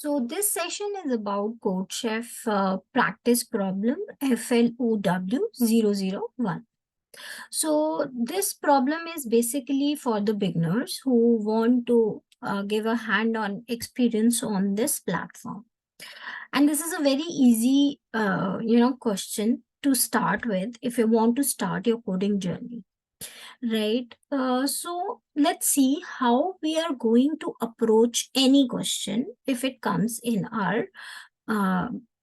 So this session is about CodeChef practice problem FLOW001. So this problem is basically for the beginners who want to give a hand-on experience on this platform. And this is a very easy, question to start with if you want to start your coding journey. Right. So let's see how we are going to approach any question if it comes in our,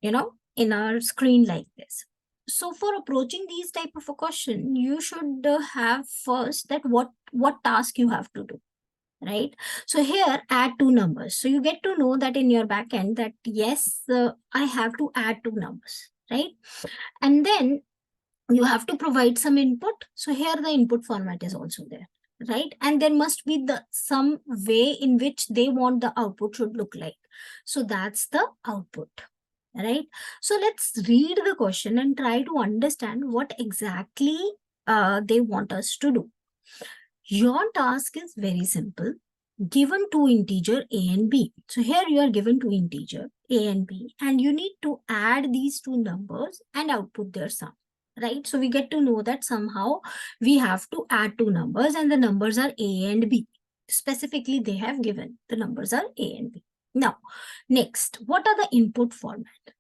in our screen like this. So for approaching these type of a question, you should have first that what task you have to do. Right. So here add two numbers. So you get to know that in your backend that yes, I have to add two numbers. Right. And then you have to provide some input. So here the input format is also there, right? And there must be some way in which they want the output should look like. So that's the output, right? So let's read the question and try to understand what exactly they want us to do. Your task is very simple. Given two integer a and b. So here you are given two integer a and b, and you need to add these two numbers and output their sum. Right? So we get to know that somehow we have to add two numbers and the numbers are a and b. Specifically, they have given the numbers are a and b. Now, next, what are the input format?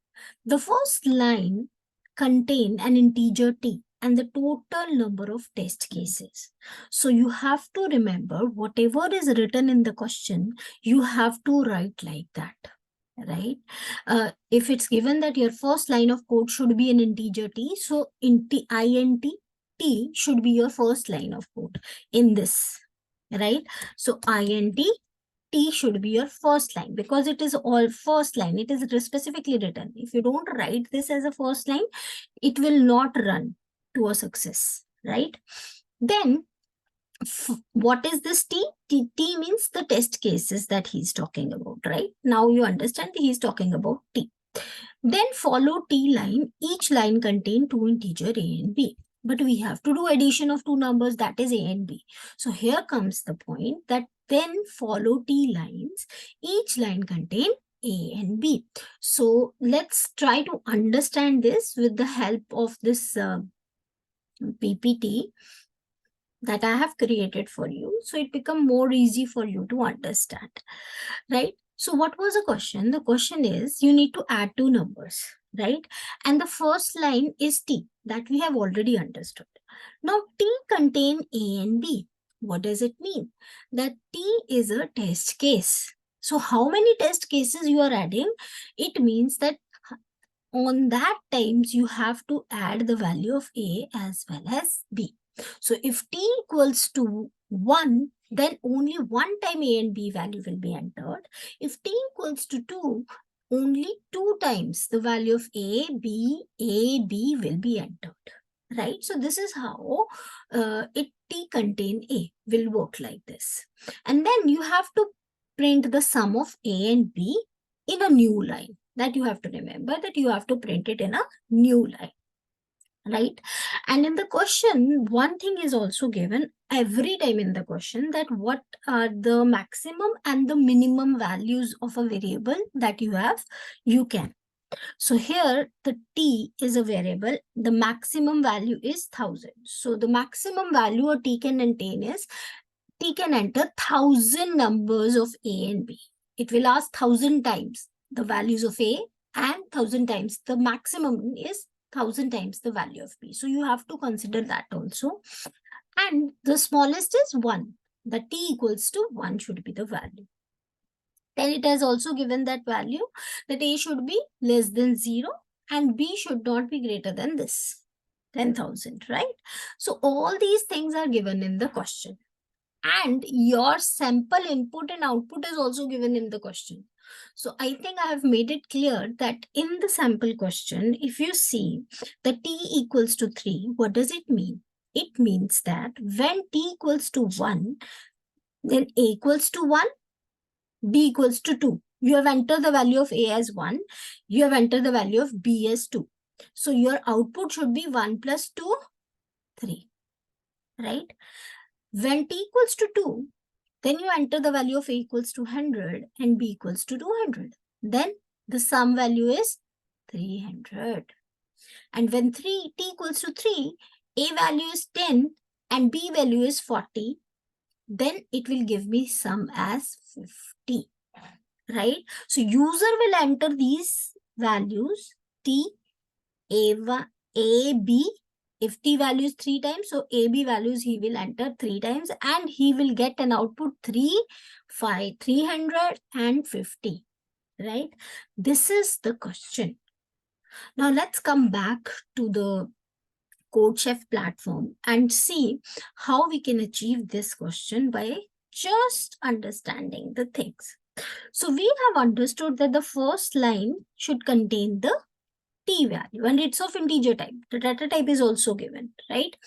The first line contain an integer t and the total number of test cases. So you have to remember whatever is written in the question, you have to write like that. Right? If it's given that your first line of code should be an integer t, so int t should be your first line of code in this, right? So int t should be your first line because it is all first line. It is specifically written. If you don't write this as a first line, it will not run to a success, right? Then what is this T? T means the test cases that he's talking about, right? Now you understand he's talking about T. Then follow T line. Each line contain two integer A and B. But we have to do addition of two numbers, that is A and B. So here comes the point that then follow T lines. Each line contain A and B. So let's try to understand this with the help of this PPT that I have created for you. So it become more easy for you to understand, right? So what was the question? The question is you need to add two numbers, right? And the first line is T that we have already understood. Now T contain A and B. What does it mean? That T is a test case. So how many test cases you are adding? It means that on that times you have to add the value of A as well as B. So if t equals to 1, then only one time A and B value will be entered. If t equals to 2, only two times the value of A, B will be entered. Right? So this is how t contain A will work like this. And then you have to print the sum of A and B in a new line. That you have to remember that you have to print it in a new line. Right? And in the question, one thing is also given every time in the question that what are the maximum and the minimum values of a variable that you can. So here the t is a variable, the maximum value is 1000. So the maximum value a t can contain is t can enter 1000 numbers of A and B. It will ask 1000 times the values of A and 1000 times the maximum is 1000 times the value of B. So you have to consider that also. And the smallest is 1. The t equals to 1 should be the value. Then it has also given that value that A should be less than 0 and B should not be greater than this, 10,000, right? So all these things are given in the question. And your sample input and output is also given in the question. So I think I have made it clear that in the sample question, if you see the t equals to 3, what does it mean? It means that when t equals to 1, then A equals to 1, B equals to 2. You have entered the value of A as 1. You have entered the value of B as 2. So your output should be 1 plus 2, 3. Right? When t equals to 2, then you enter the value of A equals to 100 and B equals to 200. then the sum value is 300. And when t equals to 3, A value is 10 and B value is 40, then it will give me sum as 50, right? So user will enter these values, T, A1, A, B. If T value is 3 times, so AB values he will enter 3 times and he will get an output 350, right? This is the question. Now let's come back to the CodeChef platform and see how we can achieve this question by just understanding the things. So we have understood that the first line should contain the T value and it's of integer type. The data type is also given, right?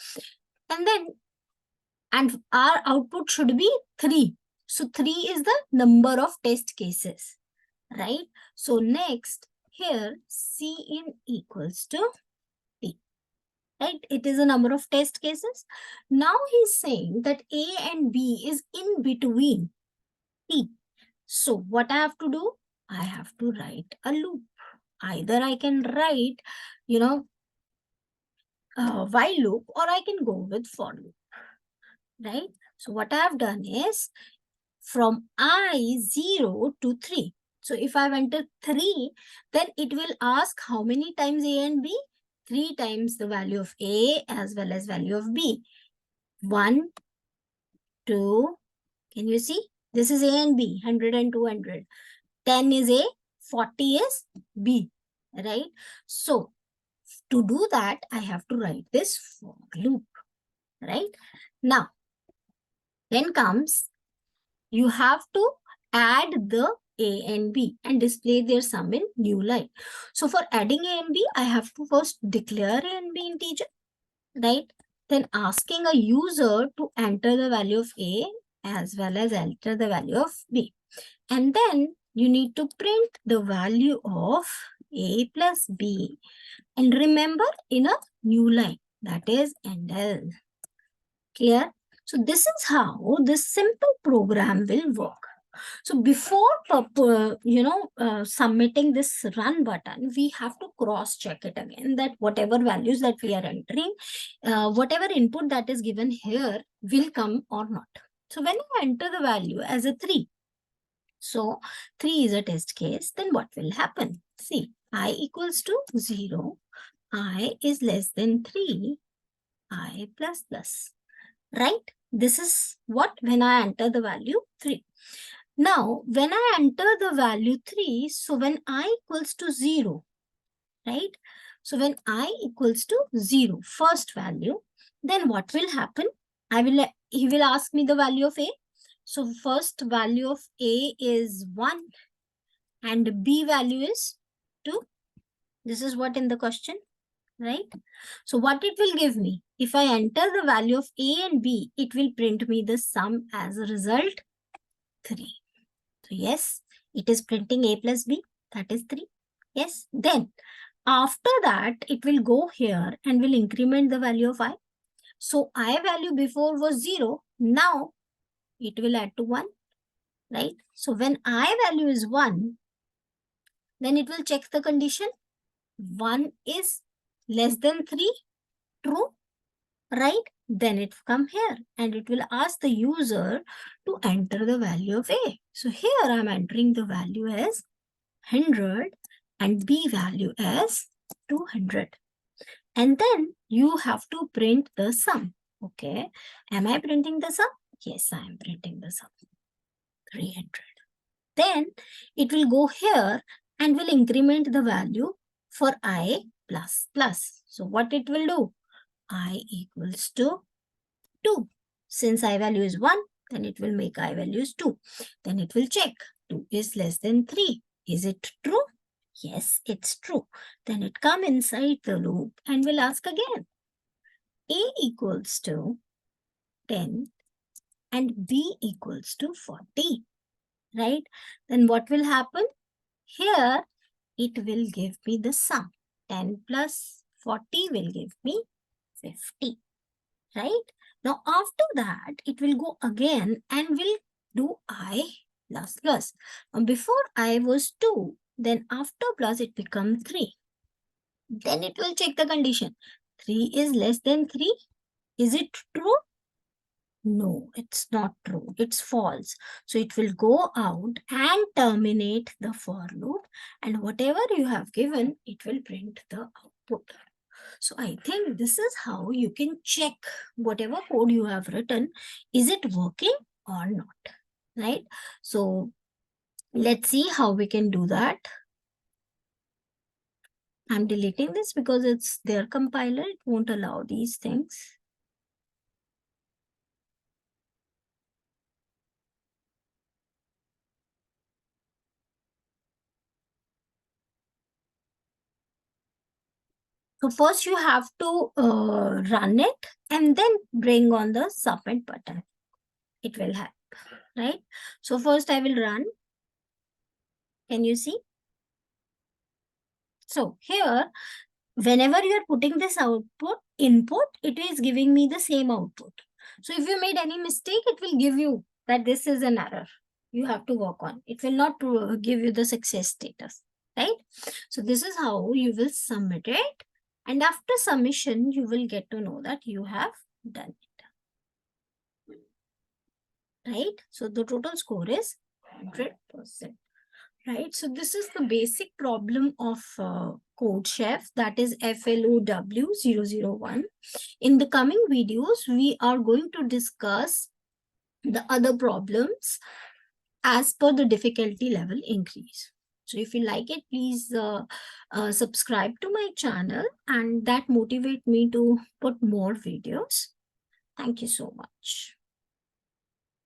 And our output should be 3. So 3 is the number of test cases, right? So next here Cin equals to T, right? It is a number of test cases. Now he's saying that A and B is in between T. So what I have to do? I have to write a loop. Either I can write, while loop, or I can go with for loop, right? So what I have done is from I0 to 3. So if I've entered 3, then it will ask how many times A and B? 3 times the value of A as well as value of B. 1, 2, can you see? This is A and B, 100 and 200. 10 is A, 40 is B, right? So to do that, I have to write this for loop, right? Now, then comes, you have to add the A and B and display their sum in new line. So for adding A and B, I have to first declare A and B integer, right? Then asking a user to enter the value of A as well as enter the value of B. And then you need to print the value of A plus B. And remember in a new line, that is NL. Clear? So this is how this simple program will work. So before submitting this run button, we have to cross check it again that whatever values that we are entering, whatever input that is given here will come or not. So when I enter the value as a 3, so 3 is a test case, then what will happen? See, I equals to 0, I is less than 3, I plus plus, right? This is what when I enter the value 3. Now, when I enter the value 3, so when I equals to 0, right? So when I equals to 0, first value, then what will happen? He will ask me the value of A. So first value of A is 1 and B value is 2. This is what in the question, right? So what it will give me? If I enter the value of A and B, it will print me the sum as a result 3. So yes, it is printing A plus B, that is 3. Yes, then after that, it will go here and will increment the value of I. So I value before was 0, now it will add to 1, right? So when I value is 1, then it will check the condition. 1 is less than 3, true, right? Then it come here and it will ask the user to enter the value of A. So here I'm entering the value as 100 and B value as 200. And then you have to print the sum. Okay. Am I printing the sum? Yes, I am printing the sum. 300. Then it will go here and will increment the value for I plus plus. So what it will do? I equals to 2. Since I value is 1, then it will make I value is 2. Then it will check 2 is less than 3. Is it true? Yes, it's true. Then it come inside the loop and will ask again. A equals to 10 and B equals to 40, right? Then what will happen? Here, it will give me the sum. 10 plus 40 will give me 50, right? Now, after that, it will go again and will do I plus plus. Before I was 2, Then after plus it becomes 3. Then it will check the condition. 3 is less than 3. Is it true? No, it's not true. It's false. So it will go out and terminate the for loop, and whatever you have given, it will print the output. So I think this is how you can check whatever code you have written, is it working or not, right? So let's see how we can do that. I'm deleting this because it's their compiler. It won't allow these things. So first you have to run it and then bring on the submit button. It will help, right? So first I will run. Can you see? So here, whenever you are putting this input, it is giving me the same output. So if you made any mistake, it will give you that this is an error. You have to work on. It will not give you the success status, right? So this is how you will submit it. And after submission, you will get to know that you have done it, right? So the total score is 100%. Right, so this is the basic problem of CodeChef, that is FLOW001. In the coming videos, we are going to discuss the other problems as per the difficulty level increase. So if you like it, please subscribe to my channel, and that motivate me to put more videos. Thank you so much.